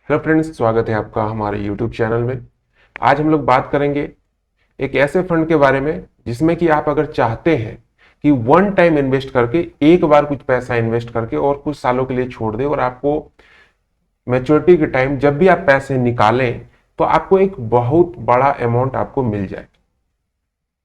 Hello friends, स्वागत है आपका हमारे यूट्यूब चैनल में। आज हम लोग बात करेंगे एक ऐसे फंड के बारे में जिसमें कि आप अगर चाहते हैं कि वन टाइम इन्वेस्ट करके एक बार कुछ पैसा इन्वेस्ट करके और कुछ सालों के लिए छोड़ दे और आपको मैच्योरिटी के टाइम जब भी आप पैसे निकालें तो आपको एक बहुत बड़ा अमाउंट आपको मिल जाए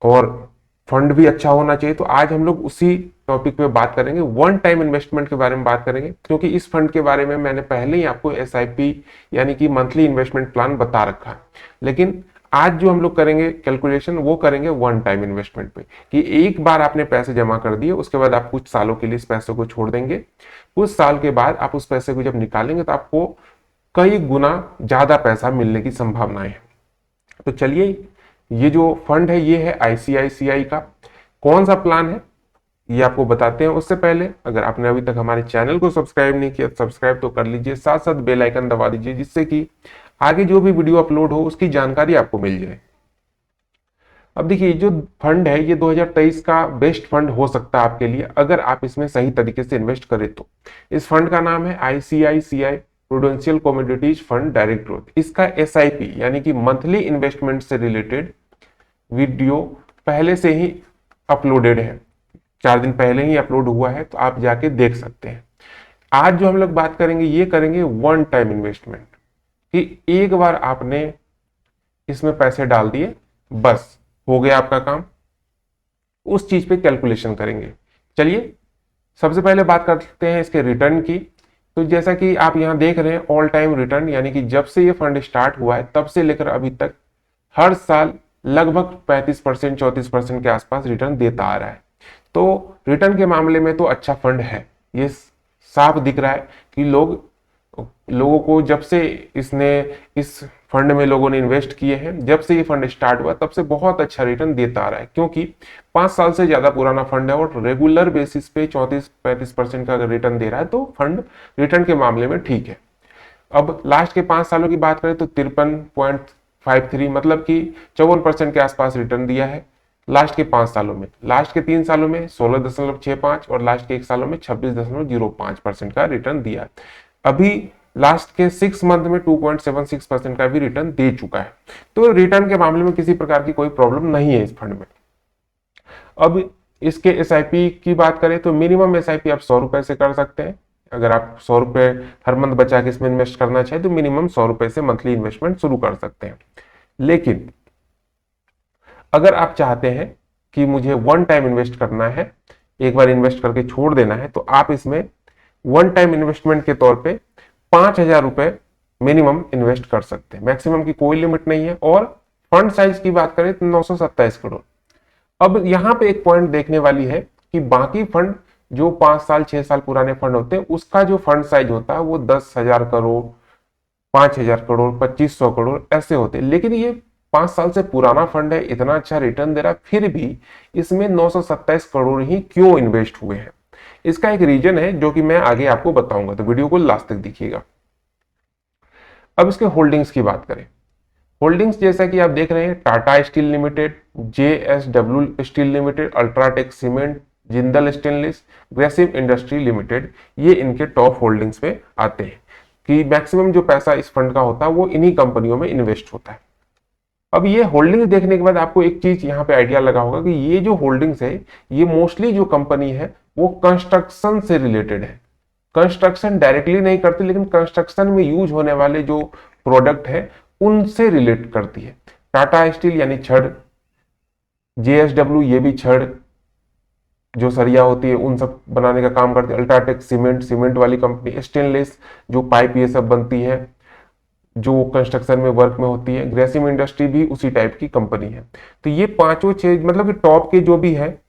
और फंड भी अच्छा होना चाहिए। तो आज हम लोग उसी टॉपिक पे बात करेंगे, वन टाइम इन्वेस्टमेंट के बारे में बात करेंगे, क्योंकि इस फंड के बारे में मैंने पहले ही आपको एसआईपी यानी कि मंथली इन्वेस्टमेंट प्लान बता रखा है। लेकिन आज जो हम लोग करेंगे कैलकुलेशन वो करेंगे वन टाइम इन्वेस्टमेंट पे, कि एक बार आपने पैसे जमा कर दिए, उसके बाद आप कुछ सालों के लिए इस पैसे को छोड़ देंगे। कुछ साल के बाद आप उस पैसे को जब निकालेंगे तो आपको कई गुना ज्यादा पैसा मिलने की संभावनाएं है। तो चलिए, ये जो फंड है ये है आईसीआईसीआई का। कौन सा प्लान है ये आपको बताते हैं। उससे पहले अगर आपने अभी तक हमारे चैनल को सब्सक्राइब नहीं किया, सब्सक्राइब तो कर लीजिए, साथ साथ बेल आइकन दबा दीजिए, जिससे कि आगे जो भी वीडियो अपलोड हो उसकी जानकारी आपको मिल जाए। अब देखिए, जो फंड है ये 2023 का बेस्ट फंड हो सकता है आपके लिए, अगर आप इसमें सही तरीके से इन्वेस्ट करें तो। इस फंड का नाम है ICICI prudential commodities fund direct growth. इसका एसआईपी यानी कि मंथली इन्वेस्टमेंट से रिलेटेड वीडियो पहले से ही अपलोडेड है, 4 दिन पहले ही अपलोड हुआ है, तो आप जाके देख सकते हैं। आज जो हम लोग बात करेंगे ये करेंगे वन टाइम इन्वेस्टमेंट, कि एक बार आपने इसमें पैसे डाल दिए, बस हो गया आपका काम। उस चीज पे कैलकुलेशन करेंगे। चलिए, सबसे पहले बात करते हैं इसके रिटर्न की। तो जैसा कि आप यहां देख रहे हैं, ऑल टाइम रिटर्न यानी कि जब से ये फंड स्टार्ट हुआ है तब से लेकर अभी तक हर साल लगभग 35% 34% के आसपास रिटर्न देता आ रहा है। तो रिटर्न के मामले में तो अच्छा फंड है। ये साफ दिख रहा है कि लोगों को जब से इस फंड में लोगों ने इन्वेस्ट किए हैं, जब से ये फंड स्टार्ट हुआ तब से बहुत अच्छा रिटर्न देता आ रहा है, क्योंकि 5 साल से ज्यादा पुराना फंड है और रेगुलर बेसिस पे 34-35% का अगर रिटर्न दे रहा है तो फंड रिटर्न के मामले में ठीक है। अब लास्ट के 5 सालों की बात करें तो 53.53 मतलब कि 54% के आसपास रिटर्न दिया है लास्ट के 5 सालों में। लास्ट के 3 सालों में 16.65 और लास्ट के 1 सालों में 26.05% का रिटर्न दिया। अभी लास्ट के 6 मंथ में 2.76% का भी रिटर्न दे चुका है। तो रिटर्न के मामले में किसी प्रकार की कोई प्रॉब्लम नहीं है इस फंड में। अब इसके एसआईपी की बात करें तो मिनिमम एसआईपी आप 100 रुपए से कर सकते हैं। अगर आप 100 रुपए हर मंथ बचा के इसमें इन्वेस्ट करना चाहे तो मिनिमम 100 रुपए से मंथली इन्वेस्टमेंट शुरू कर सकते हैं। लेकिन अगर आप चाहते हैं कि मुझे वन टाइम इन्वेस्ट करना है, एक बार इन्वेस्ट करके छोड़ देना है, तो आप इसमें वन टाइम इन्वेस्टमेंट के तौर पे 5,000 रुपए मिनिमम इन्वेस्ट कर सकते हैं। मैक्सिमम की कोई लिमिट नहीं है। और फंड साइज की बात करें तो 927 करोड़। अब यहां पे एक पॉइंट देखने वाली है कि बाकी फंड जो 5 साल 6 साल पुराने फंड होते हैं उसका जो फंड साइज होता है वो 10,000 करोड़, 5,000 करोड़, 2,500 करोड़ ऐसे होते हैं। लेकिन ये 5 साल से पुराना फंड है, इतना अच्छा रिटर्न दे रहा है, फिर भी इसमें 927 करोड़ ही क्यों इन्वेस्ट हुए हैं। इसका एक रीजन है जो कि मैं आगे आपको बताऊंगा, तो वीडियो को लास्ट तक देखिएगा। अब इसके होल्डिंग्स की बात करें। होल्डिंग्स जैसा कि आप देख रहे हैं, Tata steel limited, JSW steel limited, UltraTech cement, Jindal stainless, Grasim industry limited, ये इनके टॉप होल्डिंग्स पे आते हैं कि मैक्सिमम जो पैसा इस फंड का होता है वो इन्हीं कंपनियों में इन्वेस्ट होता है। अब ये होल्डिंग्स देखने के बाद आपको एक चीज यहाँ पे आइडिया लगा होगा कि ये जो होल्डिंग्स है ये मोस्टली जो कंपनी है वो कंस्ट्रक्शन से रिलेटेड है। कंस्ट्रक्शन डायरेक्टली नहीं करती, लेकिन कंस्ट्रक्शन में यूज होने वाले जो प्रोडक्ट है उनसे रिलेट करती है। टाटा स्टील यानी छड़, जेएसडब्ल्यू ये भी छड़ जो सरिया होती है उन सब बनाने का काम करती है, अल्ट्राटेक सीमेंट, सीमेंट वाली कंपनी, स्टेनलेस जो पाइप ये सब बनती है जो कंस्ट्रक्शन में वर्क में होती है, ग्रेसिम इंडस्ट्री भी उसी टाइप की कंपनी है। तो ये पांचों चीज मतलब कि टॉप के जो भी है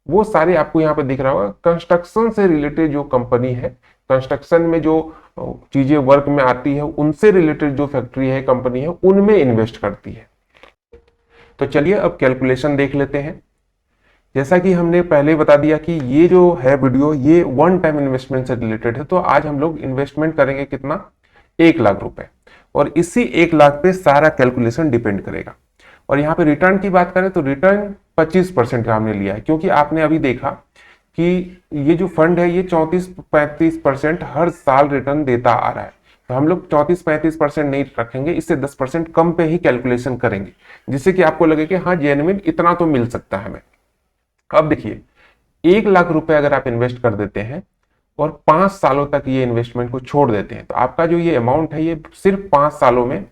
वो सारे आपको यहाँ पे दिख रहा होगा। कंस्ट्रक्शन से रिलेटेड जो कंपनी है, कंस्ट्रक्शन में जो चीजें वर्क में आती है उनसे रिलेटेड जो फैक्ट्री है, कंपनी है, उनमें इन्वेस्ट करती है। तो चलिए अब कैलकुलेशन देख लेते हैं। जैसा कि हमने पहले बता दिया कि ये जो है वीडियो ये वन टाइम इन्वेस्टमेंट से रिलेटेड है, तो आज हम लोग इन्वेस्टमेंट करेंगे कितना, 1,00,000 रुपए, और इसी 1,00,000 पे सारा कैलकुलेशन डिपेंड करेगा। और यहाँ पे रिटर्न की बात करें तो रिटर्न 25% का हमने लिया है, क्योंकि आपने अभी देखा कि ये जो फंड है ये 34-35% हर साल रिटर्न देता आ रहा है। तो हम लोग 34-35% नहीं रखेंगे, इससे 10% कम पे ही कैलकुलेशन करेंगे, जिससे कि आपको लगे कि हाँ जेन्युइन इतना तो मिल सकता है हमें। अब देखिए 1 लाख रुपए अगर आप इन्वेस्ट कर देते हैं और 5 सालों तक ये इन्वेस्टमेंट को छोड़ देते हैं, तो आपका जो ये अमाउंट है ये सिर्फ 5 सालों में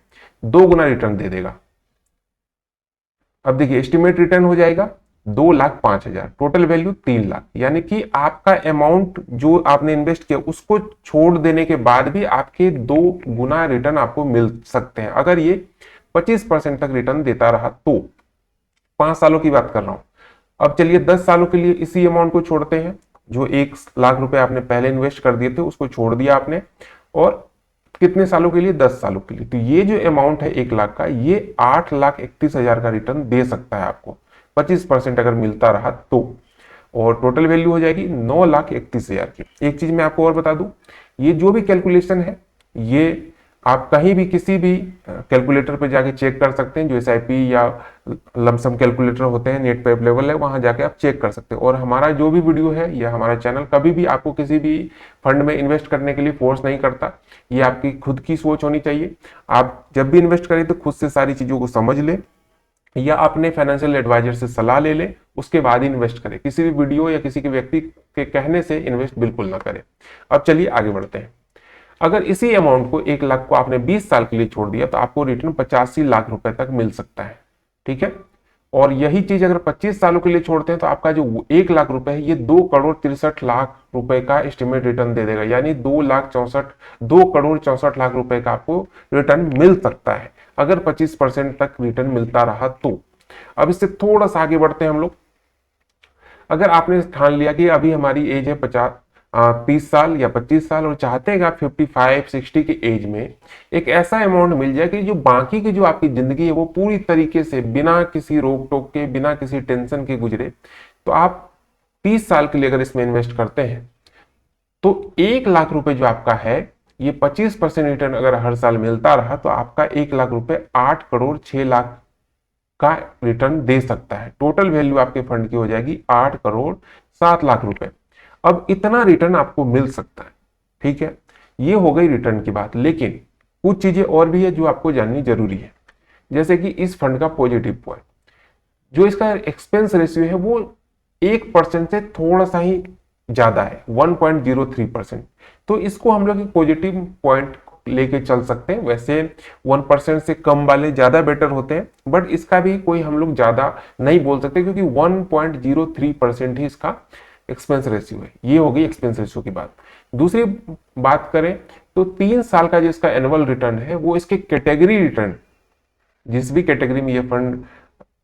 2 गुना रिटर्न दे देगा। अब देखिए एस्टिमेट रिटर्न हो जाएगा 2,05,000, टोटल वैल्यू 3 लाख, यानी कि आपका अमाउंट जो आपने इन्वेस्ट किया उसको छोड़ देने के बाद भी आपके 2 गुना रिटर्न आपको मिल सकते हैं, अगर ये 25% तक रिटर्न देता रहा तो। 5 सालों की बात कर रहा हूं। अब चलिए 10 सालों के लिए इसी अमाउंट को छोड़ते हैं, जो 1 लाख रुपए आपने पहले इन्वेस्ट कर दिए थे उसको छोड़ दिया आपने, और कितने सालों के लिए? 10 सालों के लिए। तो ये जो अमाउंट है 1 लाख का, ये 8,31,000 का रिटर्न दे सकता है आपको, 25% अगर मिलता रहा तो। और टोटल वैल्यू हो जाएगी 9,31,000 की। एक चीज मैं आपको और बता दूं, ये जो भी कैलकुलेशन है ये आप कहीं भी किसी भी कैलकुलेटर पे जाके चेक कर सकते हैं, जो SIP या लमसम कैलकुलेटर होते हैं नेट पे अवेलेबल है, वहां जाके आप चेक कर सकते हैं। और हमारा जो भी वीडियो है या हमारा चैनल कभी भी आपको किसी भी फंड में इन्वेस्ट करने के लिए फोर्स नहीं करता, ये आपकी खुद की सोच होनी चाहिए। आप जब भी इन्वेस्ट करें तो खुद से सारी चीजों को समझ लें या अपने फाइनेंशियल एडवाइजर से सलाह ले लें, उसके बाद ही इन्वेस्ट करें। किसी भी वीडियो या किसी के व्यक्ति के कहने से इन्वेस्ट बिल्कुल ना करें। अब चलिए आगे बढ़ते हैं। अगर इसी अमाउंट को 1 लाख को आपने 20 साल के लिए छोड़ दिया तो आपको रिटर्न 85 लाख रुपए तक मिल सकता है, ठीक है। और यही चीज अगर 25 सालों के लिए छोड़ते हैं तो आपका जो 1 लाख रुपए है ये 2,63,00,000 रुपए का एस्टिमेट रिटर्न दे देगा, यानी 2,64,00,000 रुपए का आपको रिटर्न मिल सकता है अगर 25% तक रिटर्न मिलता रहा तो। अब इससे थोड़ा सा आगे बढ़ते हैं हम लोग। अगर आपने ठान लिया कि अभी हमारी एज है 30 साल या 25 साल और चाहते हैं कि आप 55-60 की एज में एक ऐसा अमाउंट मिल जाए कि जो बाकी की जो आपकी जिंदगी है वो पूरी तरीके से बिना किसी रोक टोक के, बिना किसी टेंशन के गुजरे, तो आप 30 साल के लिए अगर इसमें इन्वेस्ट करते हैं तो 1 लाख रुपए जो आपका है ये 25% रिटर्न अगर हर साल मिलता रहा तो आपका 1 लाख रुपए 8,06,00,000 का रिटर्न दे सकता है। टोटल वैल्यू आपके फंड की हो जाएगी 8,07,00,000 रुपए। अब इतना रिटर्न आपको मिल सकता है, ठीक है। ये हो गई रिटर्न की बात, लेकिन कुछ चीजें और भी है जो आपको जाननी जरूरी है। जैसे कि इस फंड का पॉजिटिव पॉइंट, जो इसका एक्सपेंस रेशियो है वो 1% से थोड़ा सा ही ज्यादा है, 1.03%। तो इसको हम लोग एक पॉजिटिव पॉइंट लेके चल सकते हैं। वैसे 1% से कम वाले ज्यादा बेटर होते हैं, बट इसका भी कोई हम लोग ज्यादा नहीं बोल सकते क्योंकि 1.03% ही इसका एक्सपेंस रेशियो है। ये हो गई एक्सपेंस रेशियो की बात। दूसरी बात करें तो 3 साल का जो इसका एनुअल रिटर्न है वो इसके कैटेगरी रिटर्न, जिस भी कैटेगरी में ये फंड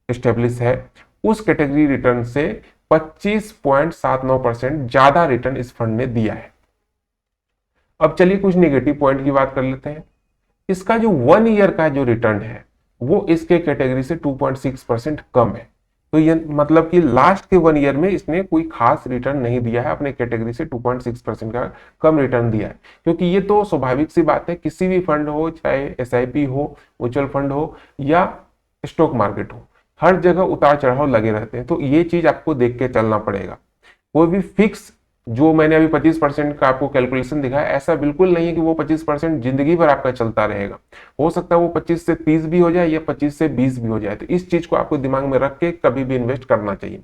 एस्टेब्लिश है उस कैटेगरी रिटर्न से 25.79% ज्यादा रिटर्न इस फंड ने दिया है। अब चलिए कुछ नेगेटिव पॉइंट की बात कर लेते हैं। इसका जो 1 ईयर का जो रिटर्न है वो इसके कैटेगरी से 2.6% कम है। तो ये मतलब कि लास्ट के 1 ईयर में इसने कोई खास रिटर्न नहीं दिया है, अपने कैटेगरी से 2.6% का कम रिटर्न दिया है। क्योंकि ये तो स्वाभाविक सी बात है, किसी भी फंड हो, चाहे SIP हो, म्यूचुअल फंड हो या स्टॉक मार्केट हो, हर जगह उतार चढ़ाव लगे रहते हैं। तो ये चीज आपको देख के चलना पड़ेगा। कोई भी फिक्स, जो मैंने अभी 25% का आपको कैलकुलेशन दिखाया, ऐसा बिल्कुल नहीं है कि वो 25% जिंदगी भर आपका चलता रहेगा। हो सकता है वो 25 से 30 भी हो जाए या 25 से 20 भी हो जाए। तो इस चीज को आपको दिमाग में रख के कभी भी इन्वेस्ट करना चाहिए।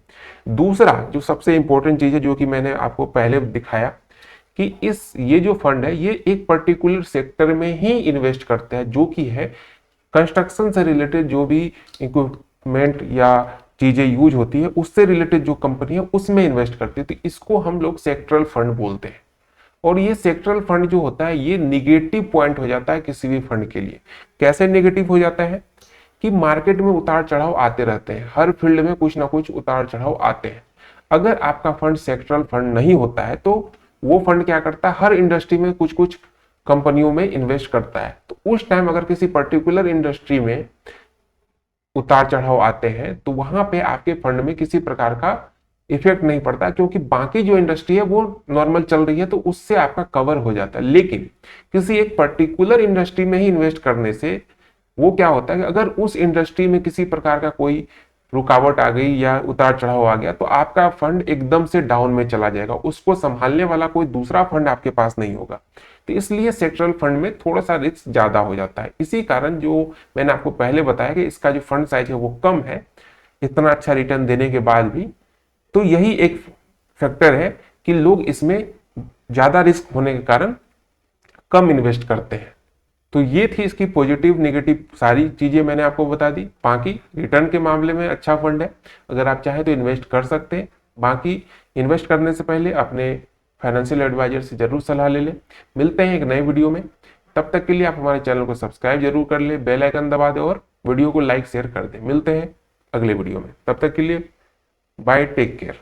दूसरा जो सबसे इंपॉर्टेंट चीज है, जो कि मैंने आपको पहले दिखाया, कि ये जो फंड है ये एक पर्टिकुलर सेक्टर में ही इन्वेस्ट करते हैं, जो कि है कंस्ट्रक्शन से रिलेटेड जो भी इक्विपमेंट या चीजें यूज होती है उससे रिलेटेड जो कंपनी है उसमें इन्वेस्ट करती है। तो इसको हम लोग सेक्टरल फंड बोलते हैं। और ये सेक्टरल फंड जो होता है ये निगेटिव पॉइंट हो जाता है किसी भी फंड के लिए। कैसे निगेटिव हो जाता है कि मार्केट में उतार चढ़ाव आते रहते हैं, हर फील्ड में कुछ ना कुछ उतार चढ़ाव आते हैं। अगर आपका फंड सेक्टरल फंड नहीं होता है तो वो फंड क्या करता है, हर इंडस्ट्री में कुछ कुछ कंपनियों में इन्वेस्ट करता है। तो उस टाइम अगर किसी पर्टिकुलर इंडस्ट्री में उतार चढ़ाव आते हैं तो वहां पे आपके फंड में किसी प्रकार का इफेक्ट नहीं पड़ता, क्योंकि बाकी जो इंडस्ट्री है वो नॉर्मल चल रही है तो उससे आपका कवर हो जाता है। लेकिन किसी एक पर्टिकुलर इंडस्ट्री में ही इन्वेस्ट करने से वो क्या होता है कि अगर उस इंडस्ट्री में किसी प्रकार का कोई रुकावट आ गई या उतार चढ़ाव आ गया तो आपका फंड एकदम से डाउन में चला जाएगा, उसको संभालने वाला कोई दूसरा फंड आपके पास नहीं होगा। तो इसलिए सेक्टरल फंड में थोड़ा सा रिस्क ज़्यादा हो जाता है। इसी कारण जो मैंने आपको पहले बताया कि इसका जो फंड साइज है वो कम है, इतना अच्छा रिटर्न देने के बाद भी। तो यही एक फैक्टर है कि लोग इसमें ज़्यादा रिस्क होने के कारण कम इन्वेस्ट करते हैं। तो ये थी इसकी पॉजिटिव नेगेटिव सारी चीज़ें मैंने आपको बता दी। बाकी रिटर्न के मामले में अच्छा फंड है, अगर आप चाहें तो इन्वेस्ट कर सकते हैं। बाकी इन्वेस्ट करने से पहले अपने फाइनेंशियल एडवाइजर से जरूर सलाह ले लें। मिलते हैं एक नए वीडियो में, तब तक के लिए आप हमारे चैनल को सब्सक्राइब जरूर कर लें, बेल आइकन दबा दें और वीडियो को लाइक शेयर कर दें। मिलते हैं अगले वीडियो में, तब तक के लिए बाय, टेक केयर।